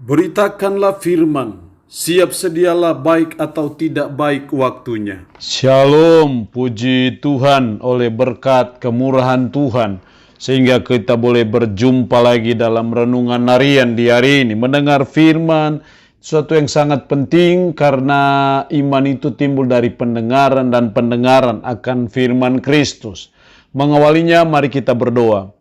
Beritakanlah firman, siap sedialah baik atau tidak baik waktunya. Shalom, puji Tuhan oleh berkat kemurahan Tuhan. Sehingga kita boleh berjumpa lagi dalam renungan harian di hari ini. Mendengar firman, sesuatu yang sangat penting karena iman itu timbul dari pendengaran dan pendengaran akan firman Kristus. Mengawalinya, mari kita berdoa.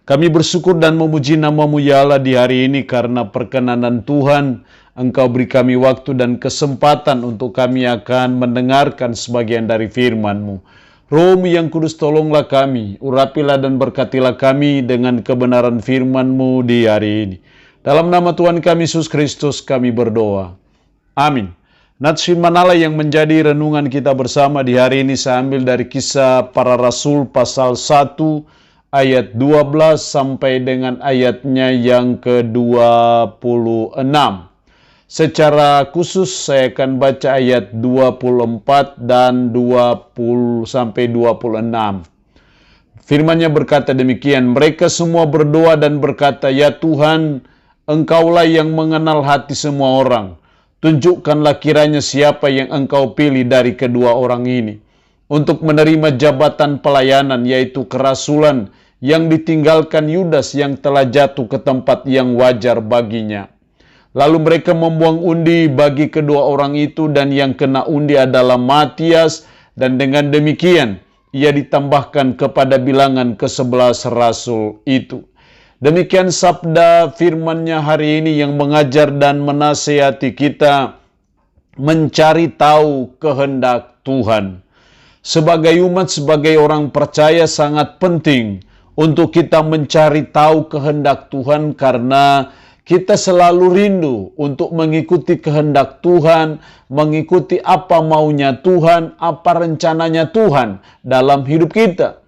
Kami bersyukur dan memuji nama-Mu ya Allah di hari ini karena perkenanan Tuhan. Engkau beri kami waktu dan kesempatan untuk kami akan mendengarkan sebagian dari firman-Mu. Roh-Mu yang kudus, tolonglah kami, urapilah dan berkatilah kami dengan kebenaran firman-Mu di hari ini. Dalam nama Tuhan kami Yesus Kristus kami berdoa. Amin. Nats firman Allah yang menjadi renungan kita bersama di hari ini saya ambil dari Kisah Para Rasul pasal 1 ayat 12 sampai dengan ayatnya yang ke-26. Secara khusus saya akan baca ayat 24 dan 20 sampai 26. Firman-Nya berkata demikian, mereka semua berdoa dan berkata, "Ya Tuhan, Engkaulah yang mengenal hati semua orang. Tunjukkanlah kiranya siapa yang Engkau pilih dari kedua orang ini untuk menerima jabatan pelayanan, yaitu kerasulan yang ditinggalkan Yudas yang telah jatuh ke tempat yang wajar baginya." Lalu mereka membuang undi bagi kedua orang itu, dan yang kena undi adalah Matias, dan dengan demikian ia ditambahkan kepada bilangan ke-11 rasul itu. Demikian sabda firman-Nya hari ini yang mengajar dan menasihati kita mencari tahu kehendak Tuhan. Sebagai umat, sebagai orang percaya sangat penting untuk kita mencari tahu kehendak Tuhan karena kita selalu rindu untuk mengikuti kehendak Tuhan, mengikuti apa maunya Tuhan, apa rencananya Tuhan dalam hidup kita.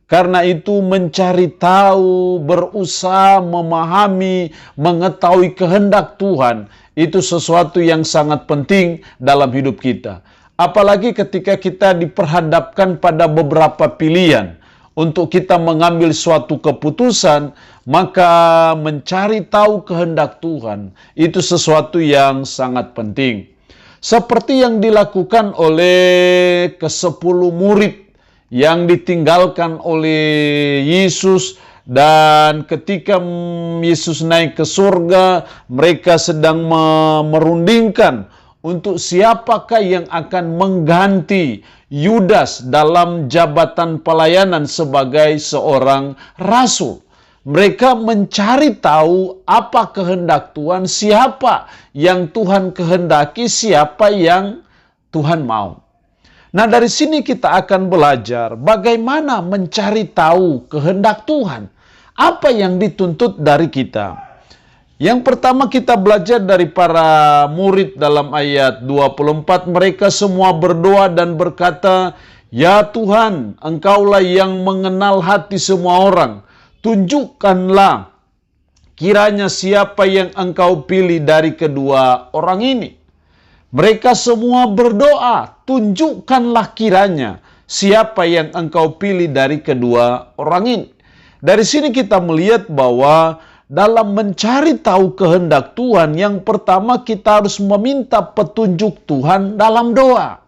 Karena itu mencari tahu, berusaha memahami, mengetahui kehendak Tuhan, itu sesuatu yang sangat penting dalam hidup kita. Apalagi ketika kita diperhadapkan pada beberapa pilihan untuk kita mengambil suatu keputusan, maka mencari tahu kehendak Tuhan itu sesuatu yang sangat penting. Seperti yang dilakukan oleh ke-10 murid yang ditinggalkan oleh Yesus, dan ketika Yesus naik ke surga, mereka sedang merundingkan untuk siapakah yang akan mengganti Yudas dalam jabatan pelayanan sebagai seorang rasul. Mereka mencari tahu apa kehendak Tuhan, siapa yang Tuhan kehendaki, siapa yang Tuhan mau. Nah, dari sini kita akan belajar bagaimana mencari tahu kehendak Tuhan. Apa yang dituntut dari kita? Yang pertama kita belajar dari para murid dalam ayat 24. Mereka semua berdoa dan berkata, "Ya Tuhan, Engkaulah yang mengenal hati semua orang. Tunjukkanlah kiranya siapa yang Engkau pilih dari kedua orang ini." Mereka semua berdoa, tunjukkanlah kiranya siapa yang Engkau pilih dari kedua orang ini. Dari sini kita melihat bahwa dalam mencari tahu kehendak Tuhan, yang pertama kita harus meminta petunjuk Tuhan dalam doa.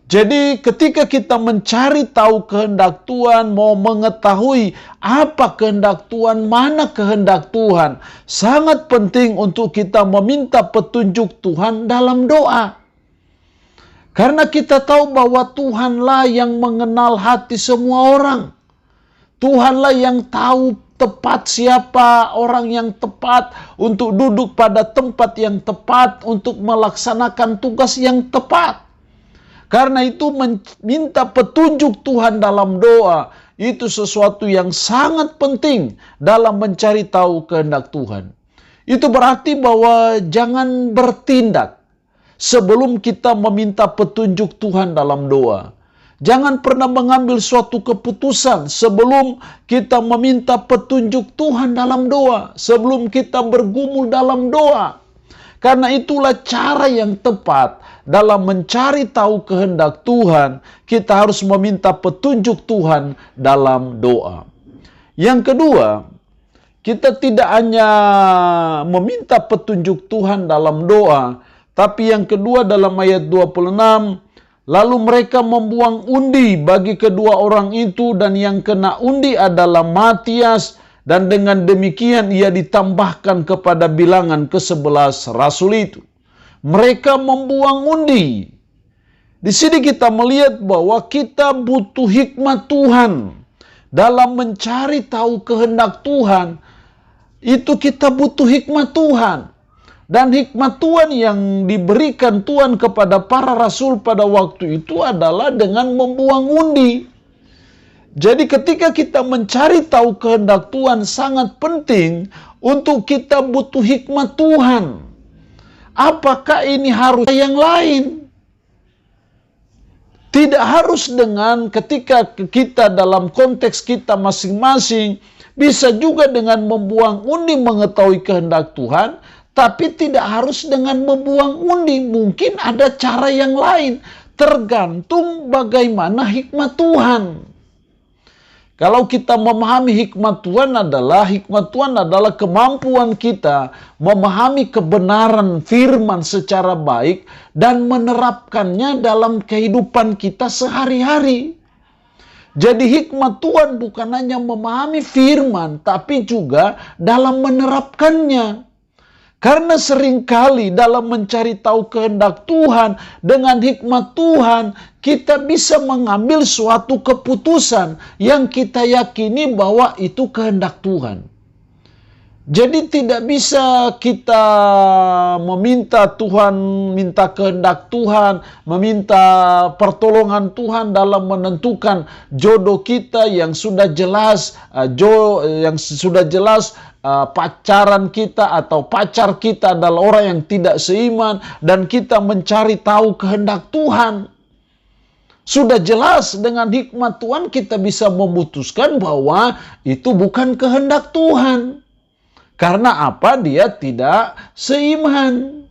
Jadi ketika kita mencari tahu kehendak Tuhan, mau mengetahui apa kehendak Tuhan, mana kehendak Tuhan, sangat penting untuk kita meminta petunjuk Tuhan dalam doa. Karena kita tahu bahwa Tuhanlah yang mengenal hati semua orang. Tuhanlah yang tahu tepat siapa orang yang tepat untuk duduk pada tempat yang tepat, untuk melaksanakan tugas yang tepat. Karena itu meminta petunjuk Tuhan dalam doa itu sesuatu yang sangat penting dalam mencari tahu kehendak Tuhan. Itu berarti bahwa jangan bertindak sebelum kita meminta petunjuk Tuhan dalam doa. Jangan pernah mengambil suatu keputusan sebelum kita meminta petunjuk Tuhan dalam doa, sebelum kita bergumul dalam doa. Karena itulah cara yang tepat dalam mencari tahu kehendak Tuhan, kita harus meminta petunjuk Tuhan dalam doa. Yang kedua, kita tidak hanya meminta petunjuk Tuhan dalam doa, tapi yang kedua dalam ayat 26, lalu mereka membuang undi bagi kedua orang itu, dan yang kena undi adalah Matias, dan dengan demikian ia ditambahkan kepada bilangan ke-11 rasul itu. Mereka membuang undi. Di sini kita melihat bahwa kita butuh hikmat Tuhan dalam mencari tahu kehendak Tuhan. Itu kita butuh hikmat Tuhan. Dan hikmat Tuhan yang diberikan Tuhan kepada para rasul pada waktu itu adalah dengan membuang undi. Jadi ketika kita mencari tahu kehendak Tuhan, sangat penting untuk kita butuh hikmat Tuhan. Apakah ini harus yang lain? Tidak harus dengan ketika kita dalam konteks kita masing-masing, bisa juga dengan membuang undi mengetahui kehendak Tuhan, tapi tidak harus dengan membuang undi. Mungkin ada cara yang lain, tergantung bagaimana hikmat Tuhan. Kalau kita memahami hikmat Tuhan adalah kemampuan kita memahami kebenaran firman secara baik dan menerapkannya dalam kehidupan kita sehari-hari. Jadi hikmat Tuhan bukan hanya memahami firman, tapi juga dalam menerapkannya. Karena seringkali dalam mencari tahu kehendak Tuhan, dengan hikmat Tuhan, kita bisa mengambil suatu keputusan yang kita yakini bahwa itu kehendak Tuhan. Jadi tidak bisa kita meminta Tuhan, minta kehendak Tuhan, meminta pertolongan Tuhan dalam menentukan jodoh kita yang sudah jelas, pacaran kita atau pacar kita adalah orang yang tidak seiman, dan kita mencari tahu kehendak Tuhan. Sudah jelas dengan hikmat Tuhan kita bisa memutuskan bahwa itu bukan kehendak Tuhan. Karena apa? Dia tidak seiman.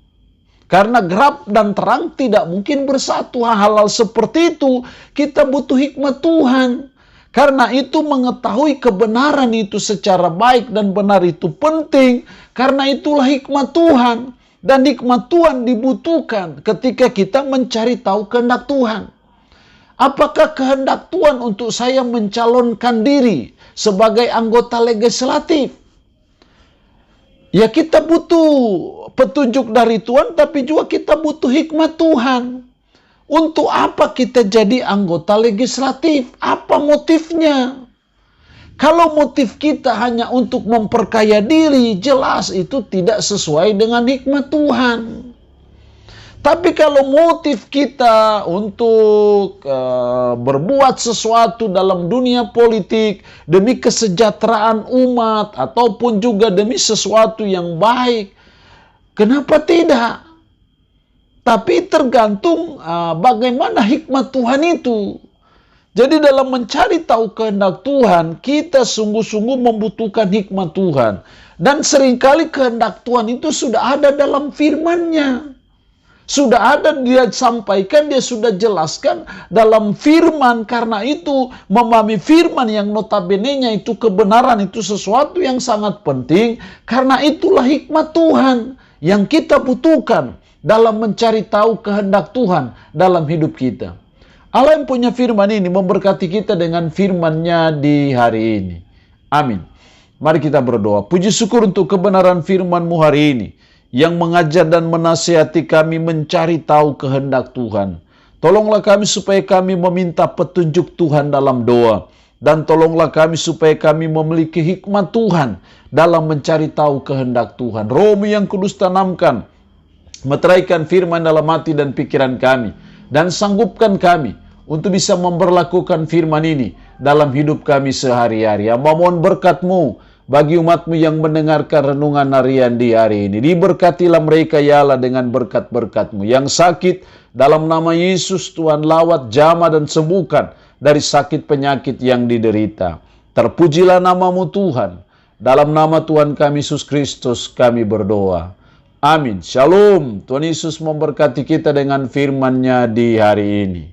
Karena gelap dan terang tidak mungkin bersatu. Hal-hal seperti itu kita butuh hikmat Tuhan. Karena itu mengetahui kebenaran itu secara baik dan benar itu penting. Karena itulah hikmat Tuhan. Dan hikmat Tuhan dibutuhkan ketika kita mencari tahu kehendak Tuhan. Apakah kehendak Tuhan untuk saya mencalonkan diri sebagai anggota legislatif? Ya, kita butuh petunjuk dari Tuhan, tapi juga kita butuh hikmat Tuhan. Untuk apa kita jadi anggota legislatif? Apa motifnya? Kalau motif kita hanya untuk memperkaya diri, jelas itu tidak sesuai dengan hikmat Tuhan. Tapi kalau motif kita untuk berbuat sesuatu dalam dunia politik demi kesejahteraan umat ataupun juga demi sesuatu yang baik, kenapa tidak? Tapi tergantung bagaimana hikmat Tuhan itu. Jadi dalam mencari tahu kehendak Tuhan, kita sungguh-sungguh membutuhkan hikmat Tuhan. Dan seringkali kehendak Tuhan itu sudah ada dalam firman-Nya. Sudah ada, dia sampaikan, dia sudah jelaskan dalam firman. Karena itu memahami firman yang notabene-nya itu kebenaran, itu sesuatu yang sangat penting. Karena itulah hikmat Tuhan yang kita butuhkan dalam mencari tahu kehendak Tuhan dalam hidup kita. Allah yang punya firman ini memberkati kita dengan firman-Nya di hari ini. Amin. Mari kita berdoa. Puji syukur untuk kebenaran firman-Mu hari ini, yang mengajar dan menasihati kami mencari tahu kehendak Tuhan. Tolonglah kami supaya kami meminta petunjuk Tuhan dalam doa. Dan tolonglah kami supaya kami memiliki hikmat Tuhan dalam mencari tahu kehendak Tuhan. Roh-Mu yang kudus tanamkan, meteraikan firman dalam hati dan pikiran kami. Dan sanggupkan kami untuk bisa memperlakukan firman ini dalam hidup kami sehari-hari. Hamba mohon berkat-Mu bagi umat-Mu yang mendengarkan renungan harian di hari ini. Diberkatilah mereka ya Allah dengan berkat-berkat-Mu. Yang sakit dalam nama Yesus Tuhan lawat, jamah dan sembuhkan dari sakit penyakit yang diderita. Terpujilah nama-Mu Tuhan. Dalam nama Tuhan kami Yesus Kristus kami berdoa. Amin. Shalom. Tuhan Yesus memberkati kita dengan firman-Nya di hari ini.